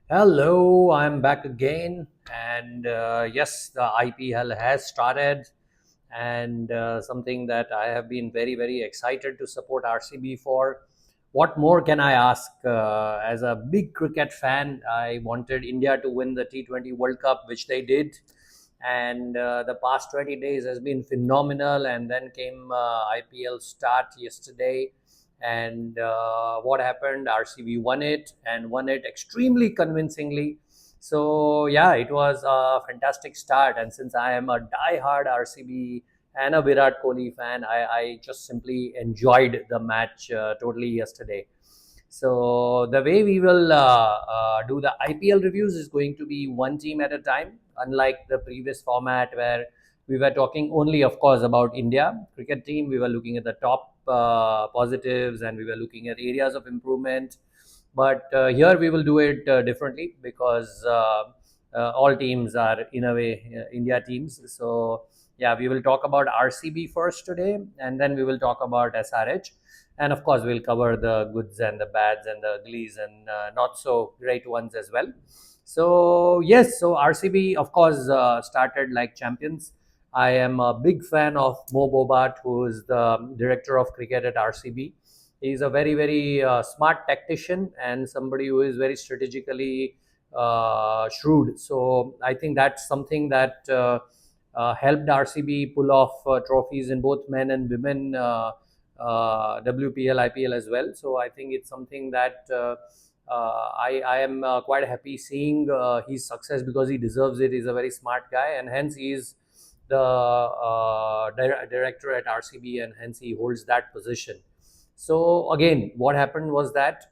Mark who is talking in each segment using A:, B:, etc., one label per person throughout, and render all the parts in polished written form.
A: Hello, I'm back again. And yes, the IPL has started, and something that I have been very, very excited to support RCB for. What more can I ask? As a big cricket fan, I wanted India to win the T20 World Cup, which they did. And the past 20 days has been phenomenal. And then came IPL start yesterday, and what happened? RCB won it and won it extremely convincingly. So yeah, it was a fantastic start. And since I am a die-hard RCB and a Virat Kohli fan, I just simply enjoyed the match totally yesterday. So the way we will do the IPL reviews is going to be one team at a time, unlike the previous format where we were talking only, of course, about India cricket team. We were looking at the top positives, and we were looking at areas of improvement. But here we will do it differently because all teams are, in a way, India teams. So yeah, we will talk about RCB first today, and then we will talk about SRH, and of course we'll cover the goods and the bads and the uglies and not so great ones as well. So yes, so RCB, of course, started like champions. I am a big fan of Mo Bobat, who is the director of cricket at RCB. He's a very, very smart tactician and somebody who is very strategically shrewd. So I think that's something that helped RCB pull off trophies in both men and women WPL, IPL as well. So I think it's something that I am quite happy seeing his success, because he deserves it. He's a very smart guy, and hence he is the director at RCB, and hence he holds that position. So again, what happened was that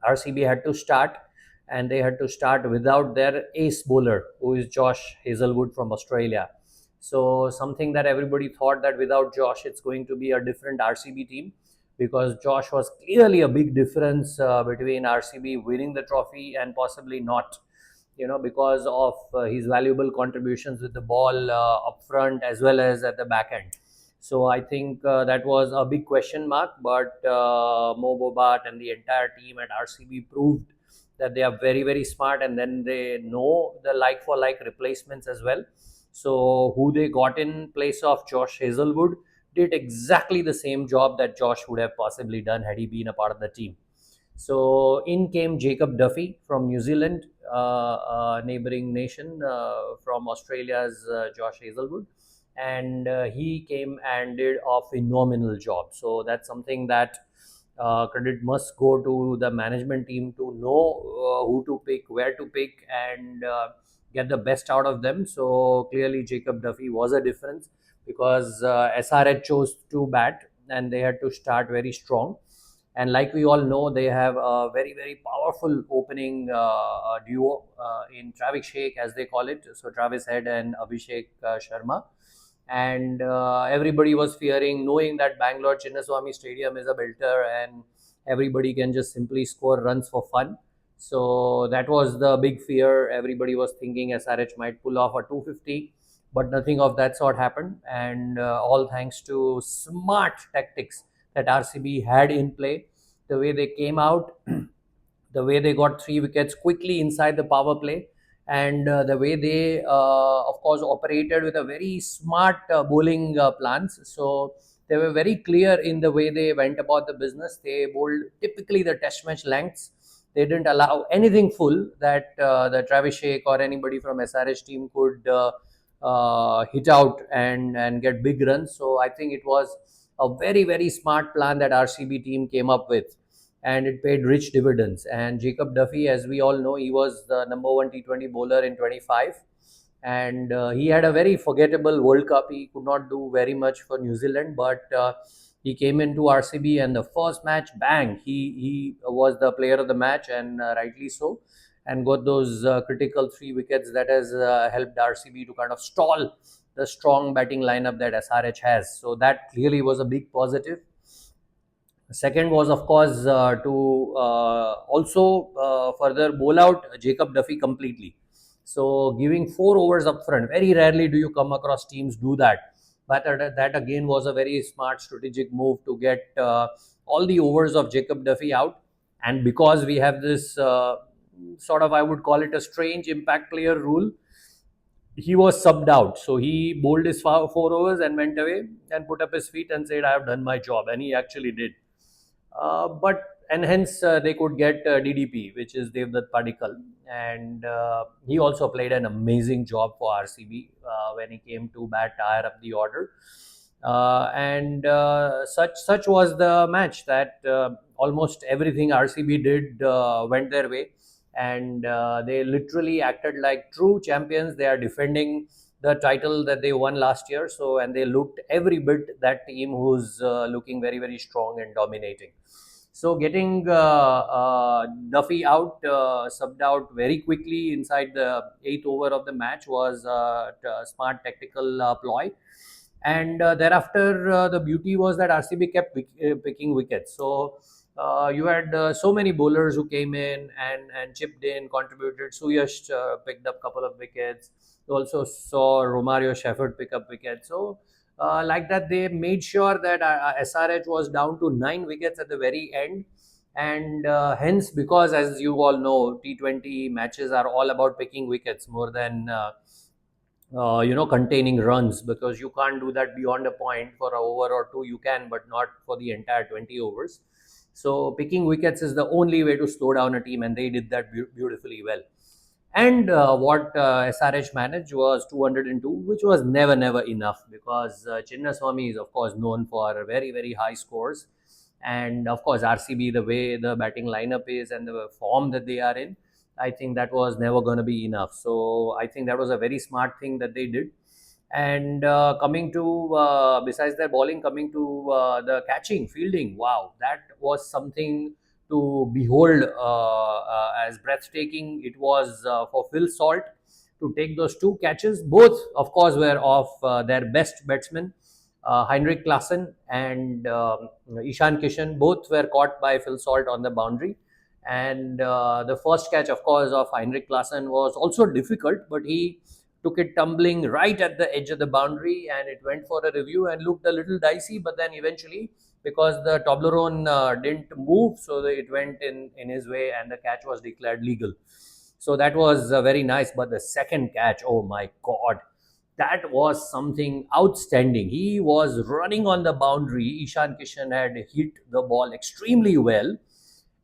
A: RCB had to start, and they had to start without their ace bowler, who is Josh Hazelwood from Australia. So something that everybody thought that without Josh, it's going to be a different RCB team, because Josh was clearly a big difference between RCB winning the trophy and possibly not. Because of his valuable contributions with the ball up front as well as at the back end. So I think that was a big question mark, but Mo Bobat and the entire team at RCB proved that they are very, very smart, and then they know the like for like replacements as well. So who they got in place of Josh Hazelwood did exactly the same job that Josh would have possibly done had he been a part of the team. So in came Jacob Duffy from New Zealand, a neighboring nation from Australia's Josh Hazelwood, and he came and did a phenomenal job. So that's something that credit must go to the management team to know who to pick, where to pick, and get the best out of them. So clearly, Jacob Duffy was a difference, because SRH chose to bat and they had to start very strong. And like we all know, they have a very, very powerful opening duo in Travis Sheikh, as they call it. So Travis Head and Abhishek Sharma. And everybody was fearing, knowing that Bangalore Chinnaswamy Stadium is a belter and everybody can just simply score runs for fun. So that was the big fear. Everybody was thinking SRH might pull off a 250, but nothing of that sort happened. And all thanks to smart tactics that RCB had in play, the way they came out, the way they got three wickets quickly inside the power play, and the way they, of course, operated with a very smart bowling plans. So they were very clear in the way they went about the business. They bowled typically the test match lengths. They didn't allow anything full that the Travis Sheikh or anybody from SRH team could hit out and get big runs. So I think it was a very, very smart plan that RCB team came up with, and it paid rich dividends. And Jacob Duffy, as we all know, he was the number one T20 bowler in 25, and he had a very forgettable World Cup. He could not do very much for New Zealand, but he came into RCB, and the first match, bang, he was the player of the match, and rightly so, and got those critical three wickets that has helped RCB to kind of stall the strong batting lineup that SRH has. So that clearly was a big positive. Second was, of course, to also further bowl out Jacob Duffy completely. So giving 4 overs up front. Very rarely do you come across teams do that. But that again was a very smart strategic move to get all the overs of Jacob Duffy out. And because we have this sort of, I would call it a strange impact player rule. He was subbed out. So he bowled his 4 overs and went away and put up his feet and said, I have done my job. And he actually did. But and hence they could get DDP, which is Devdutt Padikkal, and he also played an amazing job for RCB when he came to bat higher up the order. And such was the match that almost everything RCB did went their way, and they literally acted like true champions. They are defending the title that they won last year. So, and they looked every bit that team who's looking very, very strong and dominating. So, getting Duffy out, subbed out very quickly inside the eighth over of the match was a smart tactical ploy. And thereafter, the beauty was that RCB kept picking wickets. So, you had so many bowlers who came in and chipped in, contributed. Suyash picked up a couple of wickets. You also saw Romario Shepherd pick up wickets. So, like that, they made sure that SRH was down to 9 wickets at the very end. And hence, because as you all know, T20 matches are all about picking wickets more than containing runs, because you can't do that beyond a point for an over or two. You can, but not for the entire 20 overs. So picking wickets is the only way to slow down a team, and they did that beautifully well. And what SRH managed was 202, which was never enough, because Chinnaswamy is of course known for very, very high scores. And of course, RCB, the way the batting lineup is and the form that they are in, I think that was never going to be enough. So I think that was a very smart thing that they did. And coming to, besides their bowling, coming to the catching, fielding, wow, that was something to behold, as breathtaking. It was for Phil Salt to take those 2 catches. Both, of course, were of their best batsmen. Heinrich Klaassen and Ishan Kishan, both were caught by Phil Salt on the boundary. And the first catch, of course, of Heinrich Klaassen was also difficult, but he took it tumbling right at the edge of the boundary, and it went for a review and looked a little dicey. But then eventually, because the Toblerone didn't move, so it went in his way, and the catch was declared legal. So that was very nice. But the second catch, oh my God, that was something outstanding. He was running on the boundary. Ishan Kishan had hit the ball extremely well,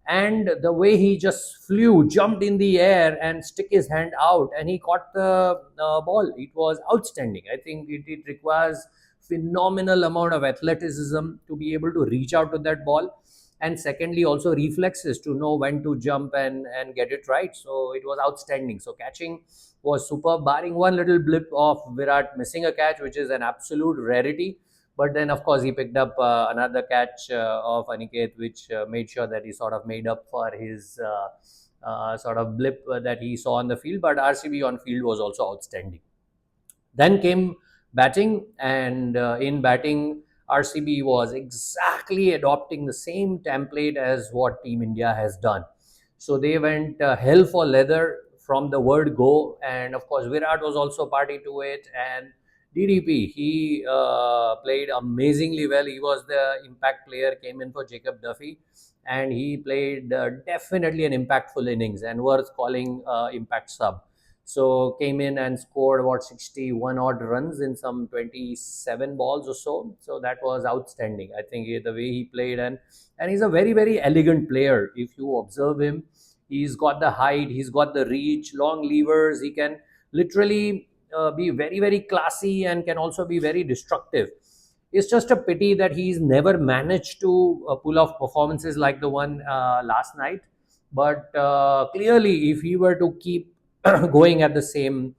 A: and the way he just flew, jumped in the air and stick his hand out, and he caught the ball. It was outstanding. I think it requires phenomenal amount of athleticism to be able to reach out to that ball, and secondly also reflexes to know when to jump and get it right. So it was outstanding. So catching was superb, barring one little blip of Virat missing a catch, which is an absolute rarity. But then, of course, he picked up another catch of Aniket, which made sure that he sort of made up for his sort of blip that he saw on the field. But RCB on field was also outstanding. Then came batting, and in batting, RCB was exactly adopting the same template as what Team India has done. So they went hell for leather from the word go, and of course Virat was also party to it. And DDP, he played amazingly well. He was the impact player, came in for Jacob Duffy, and he played definitely an impactful innings and worth calling impact sub. So came in and scored about 61 odd runs in some 27 balls or so. So that was outstanding. I think the way he played, and he's a very, very elegant player. If you observe him, he's got the height, he's got the reach, long levers. He can literally be very, very classy and can also be very destructive. It's just a pity that he's never managed to pull off performances like the one last night. But clearly, if he were to keep going at the same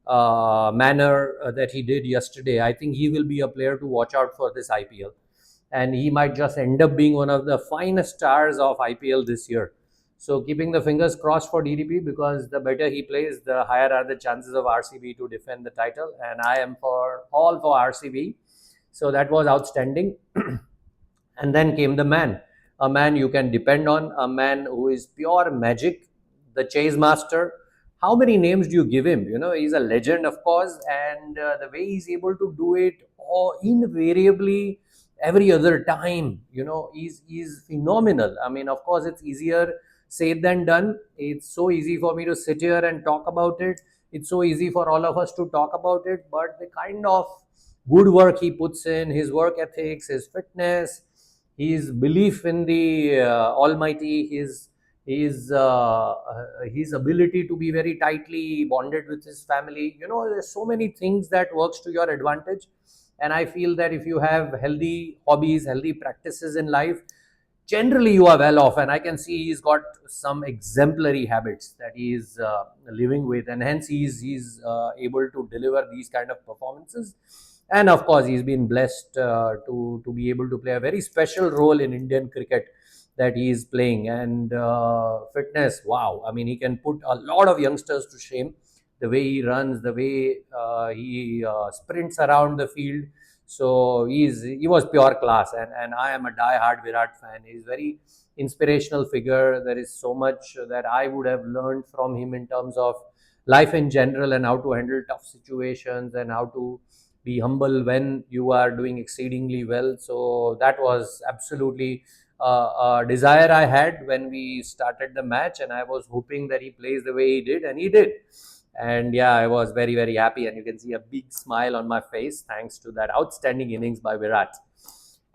A: manner that he did yesterday, I think he will be a player to watch out for this IPL. And he might just end up being one of the finest stars of IPL this year. So keeping the fingers crossed for DDP, because the better he plays, the higher are the chances of RCB to defend the title. And I am all for RCB. So that was outstanding. And then came the man, a man you can depend on, a man who is pure magic, the chase master. How many names do you give him? You know, he's a legend, of course, and the way he's able to do it, invariably every other time, he's phenomenal. I mean, of course, it's easier said than done. It's so easy for me to sit here and talk about it. It's so easy for all of us to talk about it, but the kind of good work he puts in, his work ethics, his fitness, his belief in the Almighty, his ability to be very tightly bonded with his family. There's so many things that works to your advantage, and I feel that if you have healthy hobbies, healthy practices in life, generally you are well off. And I can see he's got some exemplary habits that he is living with, and hence he's able to deliver these kind of performances. And of course, he's been blessed to be able to play a very special role in Indian cricket that he is playing. And fitness, wow, I mean, he can put a lot of youngsters to shame. The way he runs, the way he sprints around the field, so he was pure class. And I am a die-hard Virat fan. He's very inspirational figure. There is so much that I would have learned from him in terms of life in general, and how to handle tough situations, and how to be humble when you are doing exceedingly well. So that was absolutely a desire I had when we started the match, and I was hoping that he plays the way he did, and he did. And yeah, I was very, very happy, and you can see a big smile on my face thanks to that outstanding innings by Virat.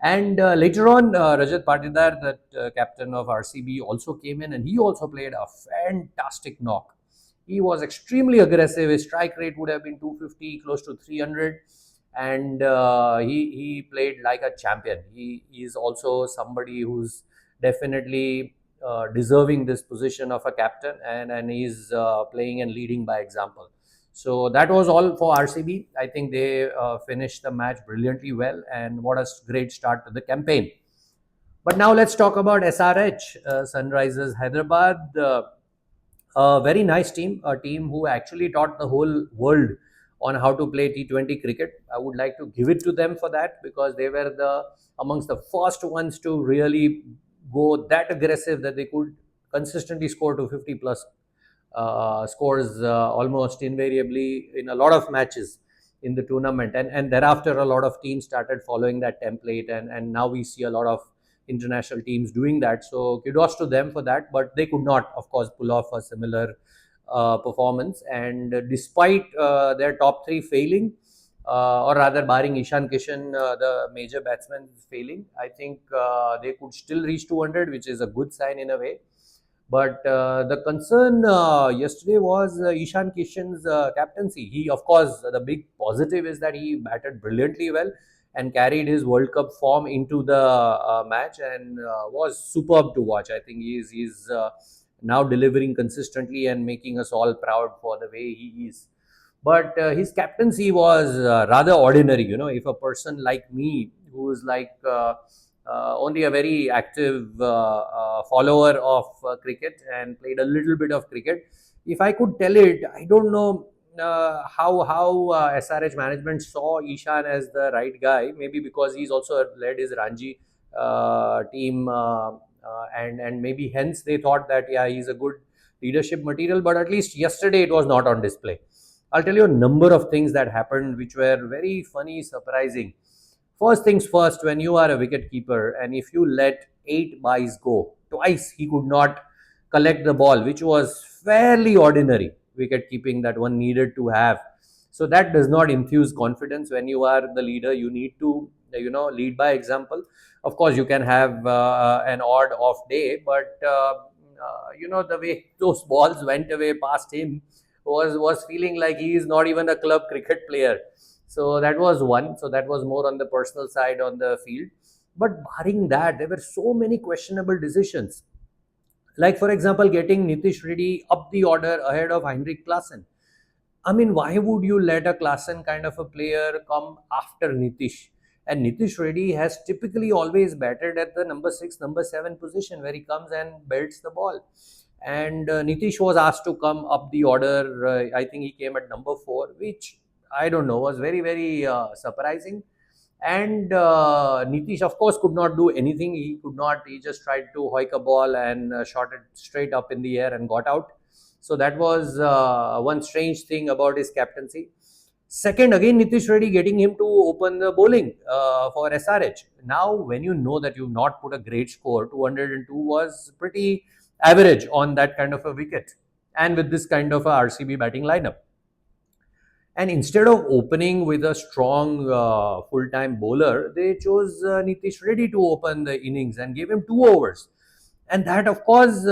A: And later on, Rajat Patidar, that captain of RCB, also came in, and he also played a fantastic knock. He was extremely aggressive. His strike rate would have been 250, close to 300, and he played like a champion. He is also somebody who's definitely deserving this position of a captain, and he's playing and leading by example. So that was all for RCB. I think they finished the match brilliantly well, and what a great start to the campaign. But now let's talk about SRH, Sunrisers Hyderabad. A very nice team, a team who actually taught the whole world on how to play T20 cricket. I would like to give it to them for that, because they were amongst the first ones to really go that aggressive that they could consistently score to 50 plus scores almost invariably in a lot of matches in the tournament. And thereafter, a lot of teams started following that template, and now we see a lot of international teams doing that. So kudos to them for that, but they could not, of course, pull off a similar performance. And despite their top three failing, or rather barring Ishan Kishan, the major batsman failing, I think they could still reach 200, which is a good sign in a way. But the concern yesterday was Ishan Kishan's captaincy. He, of course, the big positive is that he batted brilliantly well and carried his World Cup form into the match, and was superb to watch. I think he's now delivering consistently and making us all proud for the way he is. But his captaincy was rather ordinary. If a person like me, who is like only a very active follower of cricket and played a little bit of cricket, if I could tell it, I don't know how SRH management saw Ishan as the right guy. Maybe because he's also led his Ranji team, and maybe hence they thought that yeah, he's a good leadership material. But at least yesterday it was not on display. I'll tell you a number of things that happened which were very funny, surprising. First things first, when you are a wicket keeper and if you let 8 byes go, twice he could not collect the ball, which was fairly ordinary wicket keeping that one needed to have. So that does not infuse confidence. When you are the leader, you need to lead by example. Of course, you can have an odd off day, but the way those balls went away past him was feeling like he is not even a club cricket player. So that was one. So that was more on the personal side on the field. But barring that, there were so many questionable decisions. Like, for example, getting Nitish Reddy up the order ahead of Heinrich Klaasen. I mean, why would you let a Klaasen kind of a player come after Nitish? And Nitish Reddy has typically always batted at the number 6, number 7 position, where he comes and belts the ball. And Nitish was asked to come up the order. I think he came at number 4, which I don't know, was very, very surprising. And Nitish, of course, could not do anything. He could not. He just tried to hoik a ball and shot it straight up in the air and got out. So that was one strange thing about his captaincy. Second, again, Nitish Reddy getting him to open the bowling for SRH. Now, when you know that you've not put a great score, 202 was pretty average on that kind of a wicket and with this kind of a RCB batting lineup. And instead of opening with a strong full-time bowler, they chose Nitish Reddy to open the innings and gave him 2 overs. And that, of course,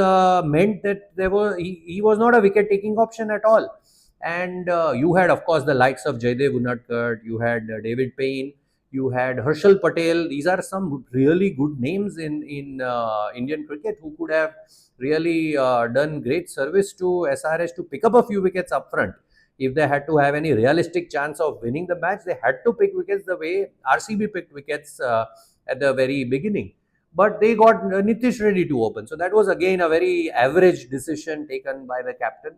A: meant that he was not a wicket-taking option at all. And you had, of course, the likes of Jaydev Unadkat, you had David Payne, you had Harshal Patel. These are some really good names in Indian cricket who could have really done great service to SRH to pick up a few wickets up front. If they had to have any realistic chance of winning the match, they had to pick wickets the way RCB picked wickets at the very beginning. But they got Nitish Reddy to open. So that was again a very average decision taken by the captain.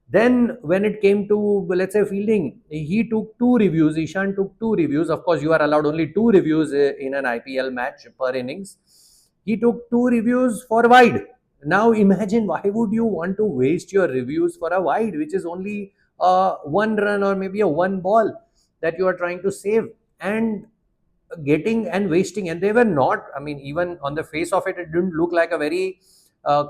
A: Then when it came to, let's say, fielding, he took 2 reviews. Ishan took 2 reviews. Of course, you are allowed only 2 reviews in an IPL match per innings. He took 2 reviews for wide. Now imagine, why would you want to waste your reviews for a wide, which is only a 1 run or maybe a 1 ball that you are trying to save, and getting and wasting. And they were not, I mean, even on the face of it, it didn't look like a very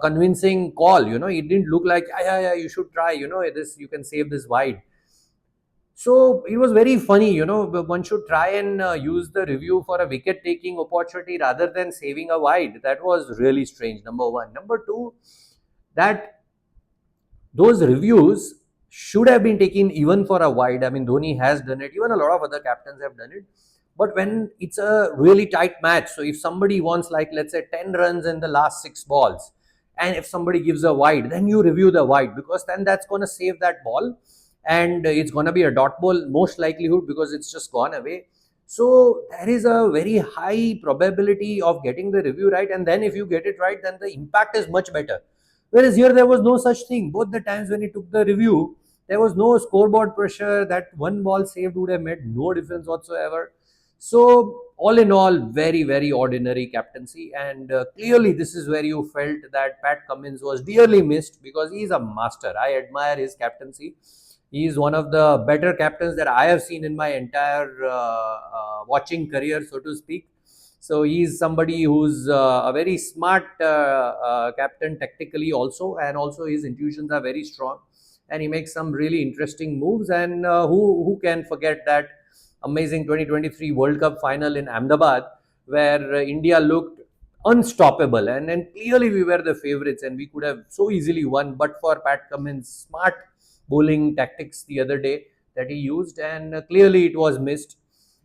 A: convincing call. It didn't look like, yeah, you should try, this, you can save this wide. So it was very funny, one should try and use the review for a wicket taking opportunity rather than saving a wide. That was really strange, number one. Number two, that those reviews should have been taken even for a wide. I mean, Dhoni has done it, even a lot of other captains have done it. But when it's a really tight match, so if somebody wants, like, let's say 10 runs in the last 6 balls, and if somebody gives a wide, then you review the wide, because then that's going to save that ball, and it's going to be a dot ball most likelihood because it's just gone away. So there is a very high probability of getting the review right, and then if you get it right, then the impact is much better. Whereas here there was no such thing. Both the times when he took the review, there was no scoreboard pressure. That 1 ball saved would have made no difference whatsoever. So all in all, very, very ordinary captaincy, and clearly this is where you felt that Pat Cummins was dearly missed, because he is a master. I admire his captaincy. He is one of the better captains that I have seen in my entire watching career, so to speak. So he is somebody who's a very smart captain tactically also, and also his intuitions are very strong, and he makes some really interesting moves. And who can forget that amazing 2023 World Cup final in Ahmedabad, where India looked unstoppable, and clearly we were the favorites and we could have so easily won, but for Pat Cummins' smart bowling tactics the other day that he used, and clearly it was missed.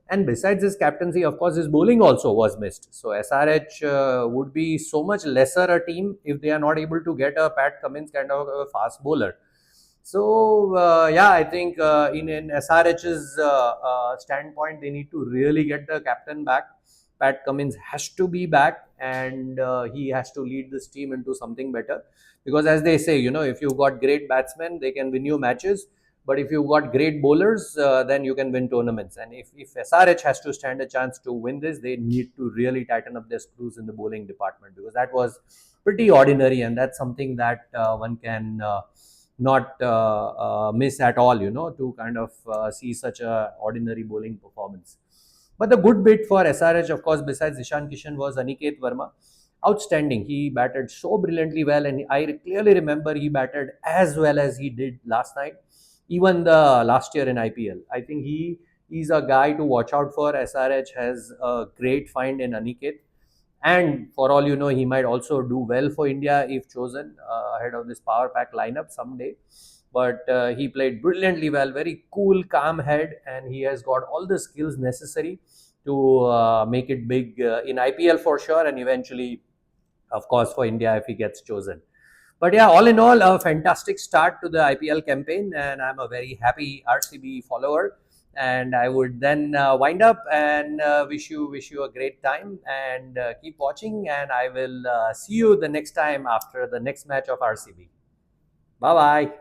A: And besides his captaincy, of course, his bowling also was missed. So SRH would be so much lesser a team if they are not able to get a Pat Cummins kind of a fast bowler. So yeah, I think in SRH's standpoint, they need to really get the captain back. Pat Cummins has to be back, and he has to lead this team into something better. Because as they say, if you've got great batsmen, they can win you matches. But if you've got great bowlers, then you can win tournaments. And if SRH has to stand a chance to win this, they need to really tighten up their screws in the bowling department, because that was pretty ordinary, and that's something that one can not miss at all, to kind of see such a ordinary bowling performance. But the good bit for SRH, of course, besides Ishan Kishan, was Aniket Verma. Outstanding. He batted so brilliantly well, and I clearly remember he batted as well as he did last night, even the last year in IPL. I think he's a guy to watch out for. SRH has a great find in Aniket. And for all you know, he might also do well for India if chosen ahead of this power pack lineup someday. But he played brilliantly well, very cool, calm head, and he has got all the skills necessary to make it big in IPL for sure, and eventually, of course, for India if he gets chosen. But yeah, all in all, a fantastic start to the IPL campaign, and I'm a very happy RCB follower. And I would then wind up and wish you a great time, and keep watching. And I will see you the next time after the next match of RCB. Bye bye.